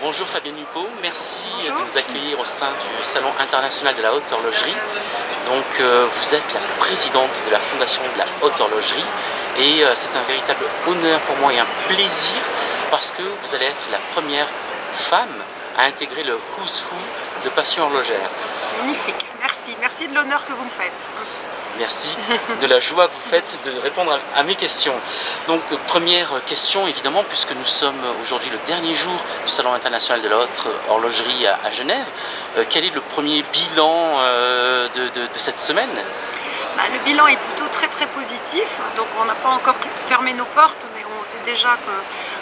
Bonjour Fabienne Lupeau, merci Bonjour. de nous accueillir au sein du Salon international de la haute horlogerie. Donc vous êtes la présidente de la fondation de la haute horlogerie et c'est un véritable honneur pour moi et un plaisir parce que vous allez être la première femme à intégrer le Who's Who de Passion horlogère. Magnifique, merci de l'honneur que vous me faites. Merci de la joie que vous faites de répondre à mes questions. Donc première question évidemment, puisque nous sommes aujourd'hui le dernier jour du Salon international de la haute horlogerie à Genève, quel est le premier bilan de cette semaine? Le bilan est plutôt très positif, donc on n'a pas encore fermé nos portes, mais on sait déjà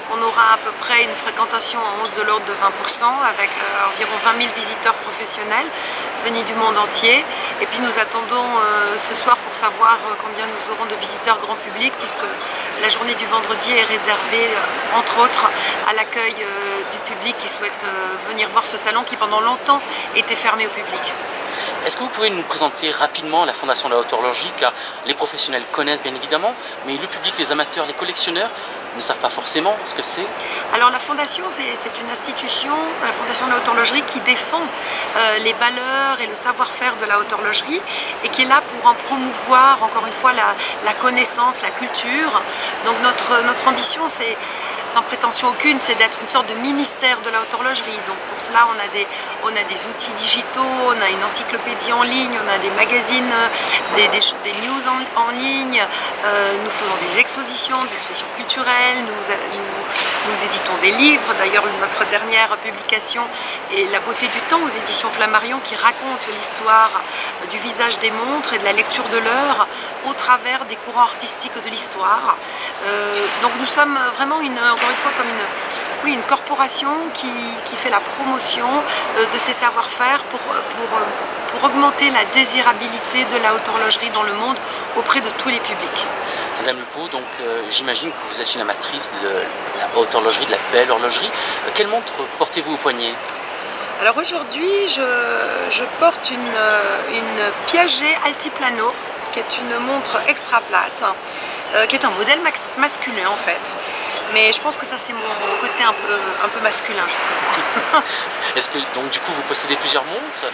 qu'on aura à peu près une fréquentation en hausse de l'ordre de 20%, avec environ 20 000 visiteurs professionnels venus du monde entier. Et puis nous attendons ce soir pour savoir combien nous aurons de visiteurs grand public, puisque la journée du vendredi est réservée, entre autres, à l'accueil du public qui souhaite venir voir ce salon qui pendant longtemps était fermé au public. Est-ce que vous pouvez nous présenter rapidement la Fondation de la haute horlogerie, car les professionnels connaissent bien évidemment, mais le public, les amateurs, les collectionneurs ne savent pas forcément ce que c'est? Alors la Fondation, c'est une institution, la Fondation de la haute horlogerie, qui défend les valeurs et le savoir-faire de la haute horlogerie et qui est là pour en promouvoir, encore une fois, la connaissance, la culture. Donc notre ambition, c'est, sans prétention aucune, c'est d'être une sorte de ministère de la haute horlogerie. Donc pour cela, on a des outils digitaux, on a une encyclopédie en ligne, on a des magazines, des news en ligne, nous faisons des expositions culturelles, nous éditons des livres. D'ailleurs, notre dernière publication est La beauté du temps aux éditions Flammarion, qui raconte l'histoire du visage des montres et de la lecture de l'heure au travers des courants artistiques de l'histoire. Donc nous sommes vraiment encore une fois comme une corporation qui fait la promotion de ses savoir-faire pour augmenter la désirabilité de la haute horlogerie dans le monde auprès de tous les publics. Madame Lupeau, donc j'imagine que vous êtes une amatrice de la haute horlogerie, de la belle horlogerie. Quelle montre portez-vous au poignet? Alors aujourd'hui, je porte une Piaget Altiplano, qui est une montre extra plate, qui est un modèle masculin en fait. Mais je pense que ça c'est mon côté un peu masculin justement. Est-ce que donc du coup vous possédez plusieurs montres?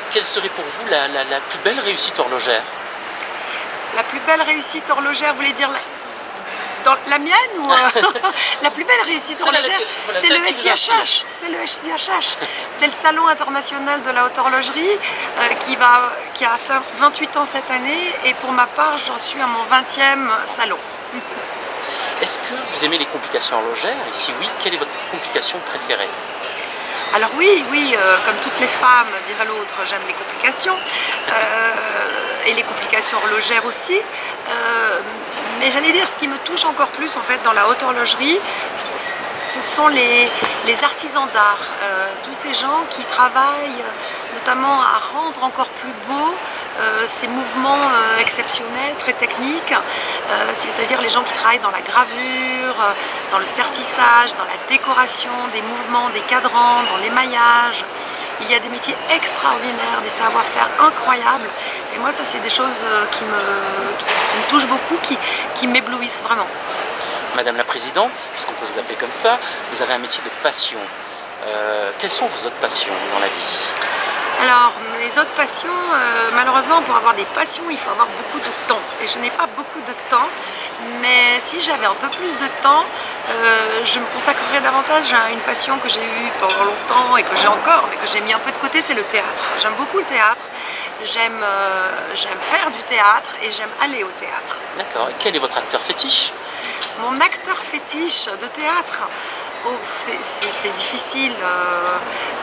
Quelle serait pour vous la plus belle réussite horlogère? La plus belle réussite horlogère, vous voulez dire la mienne ou la plus belle réussite horlogère? C'est le SIHH. C'est le SIHH. C'est le Salon international de la haute horlogerie qui a 28 ans cette année, et pour ma part, j'en suis à mon 20e salon. Est-ce que vous aimez les complications horlogères? Et si oui, quelle est votre complication préférée? Alors oui, comme toutes les femmes, dirait l'autre, j'aime les complications, et les complications horlogères aussi. Mais j'allais dire, ce qui me touche encore plus en fait dans la haute horlogerie, ce sont les artisans d'art, tous ces gens qui travaillent notamment à rendre encore plus beaux ces mouvements exceptionnels, très techniques, c'est-à-dire les gens qui travaillent dans la gravure, dans le sertissage, dans la décoration des mouvements, des cadrans, dans l'émaillage. Il y a des métiers extraordinaires, des savoir-faire incroyables, et moi ça c'est des choses qui me touchent beaucoup, qui m'éblouissent vraiment. Madame la Présidente, puisqu'on peut vous appeler comme ça, vous avez un métier de passion. Quelles sont vos autres passions dans la vie? Alors, mes autres passions, malheureusement, pour avoir des passions, il faut avoir beaucoup de temps. Et je n'ai pas beaucoup de temps, mais si j'avais un peu plus de temps, je me consacrerais davantage à une passion que j'ai eue pendant longtemps et que j'ai encore, mais que j'ai mis un peu de côté, c'est le théâtre. J'aime beaucoup le théâtre, j'aime faire du théâtre et j'aime aller au théâtre. D'accord. Et quel est votre acteur fétiche? Mon acteur fétiche de théâtre? Oh, c'est difficile,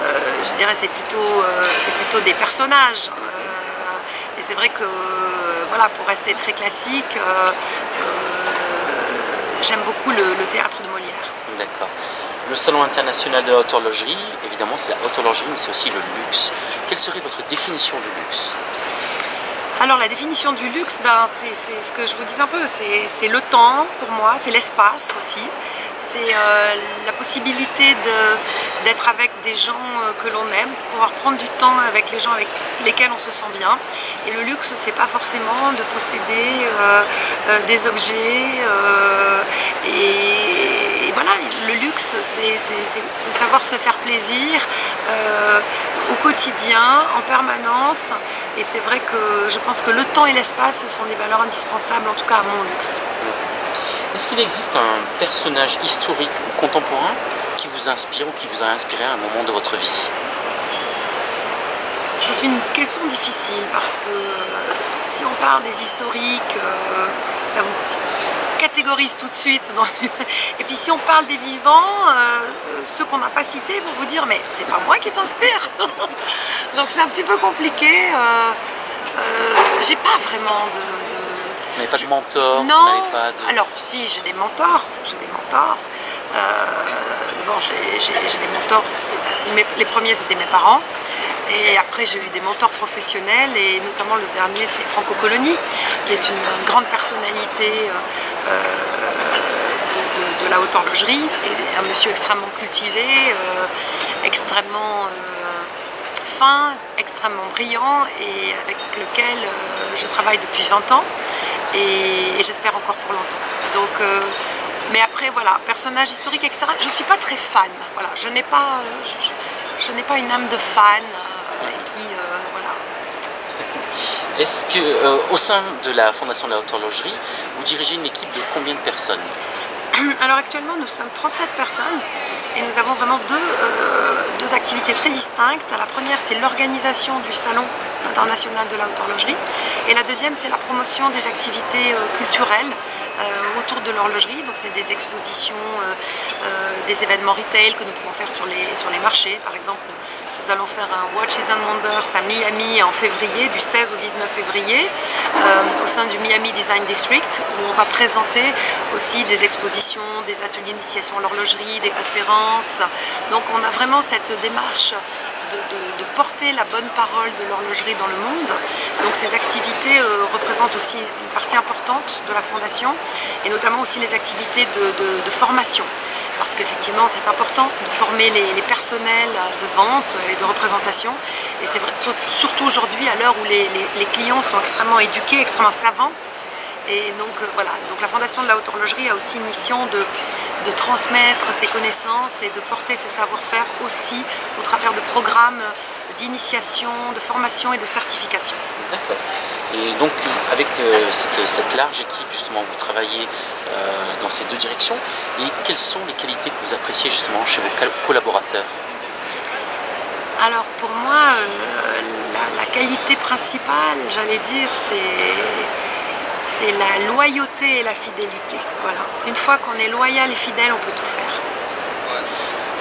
je dirais c'est plutôt des personnages, et c'est vrai que voilà, pour rester très classique, j'aime beaucoup le théâtre de Molière. D'accord. Le Salon international de la haute horlogerie, évidemment c'est la haute horlogerie, mais c'est aussi le luxe. Quelle serait votre définition du luxe? Alors la définition du luxe, c'est ce que je vous dis un peu, c'est le temps pour moi, c'est l'espace aussi. C'est la possibilité d'être avec des gens que l'on aime, pouvoir prendre du temps avec les gens avec lesquels on se sent bien. Et le luxe, c'est pas forcément de posséder des objets. Et voilà, le luxe, c'est savoir se faire plaisir au quotidien, en permanence. Et c'est vrai que je pense que le temps et l'espace, ce sont des valeurs indispensables, en tout cas à mon luxe. Est-ce qu'il existe un personnage historique ou contemporain qui vous inspire ou qui vous a inspiré à un moment de votre vie? C'est une question difficile parce que si on parle des historiques, ça vous catégorise tout de suite. Et puis si on parle des vivants, ceux qu'on n'a pas cités vont vous dire mais c'est pas moi qui t'inspire. Donc c'est un petit peu compliqué. J'ai pas vraiment de... Vous n'avez pas de mentor? Non. Pas de... Alors si, j'ai des mentors. D'abord j'ai des mentors, les premiers c'était mes parents. Et après j'ai eu des mentors professionnels et notamment le dernier c'est Franco Coloni qui est une grande personnalité de la haute horlogerie et un monsieur extrêmement cultivé, extrêmement fin, extrêmement brillant et avec lequel je travaille depuis 20 ans et j'espère encore pour longtemps. Donc, mais après voilà, personnage historique, etc. Je ne suis pas très fan, voilà, je n'ai pas une âme de fan. Voilà. Est-ce que, au sein de la Fondation de la Haute Horlogerie, vous dirigez une équipe de combien de personnes? Alors actuellement, nous sommes 37 personnes et nous avons vraiment deux activités très distinctes. La première, c'est l'organisation du Salon international de la haute horlogerie et la deuxième, c'est la promotion des activités culturelles autour de l'horlogerie. Donc c'est des expositions, des événements retail que nous pouvons faire sur les marchés. Par exemple, nous allons faire un Watches and Wonders à Miami en février, du 16 au 19 février, au sein du Miami Design District, où on va présenter aussi des expositions, des ateliers d'initiation à l'horlogerie, des conférences. Donc on a vraiment cette démarche de porter la bonne parole de l'horlogerie dans le monde. Donc ces activités représentent aussi une partie importante de la Fondation, et notamment aussi les activités de formation. Parce qu'effectivement c'est important de former les personnels de vente et de représentation. Et c'est vrai, surtout aujourd'hui à l'heure où les clients sont extrêmement éduqués, extrêmement savants. Et donc voilà, donc la Fondation de la Haute Horlogerie a aussi une mission de transmettre ses connaissances et de porter ses savoir-faire aussi au travers de programmes d'initiation, de formation et de certification. D'accord. Et donc avec cette large équipe, justement, vous travaillez dans ces deux directions. Et quelles sont les qualités que vous appréciez justement chez vos collaborateurs? Alors pour moi, la qualité principale, j'allais dire, c'est la loyauté et la fidélité. Voilà. Une fois qu'on est loyal et fidèle, on peut tout faire.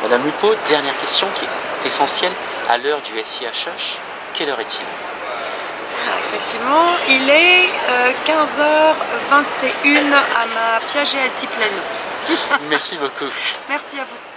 Madame Lupeau, dernière question qui est essentielle à l'heure du SIHH. Quelle heure est-il? Effectivement, il est 15h21 à ma Piaget Altiplano. Merci beaucoup. Merci à vous.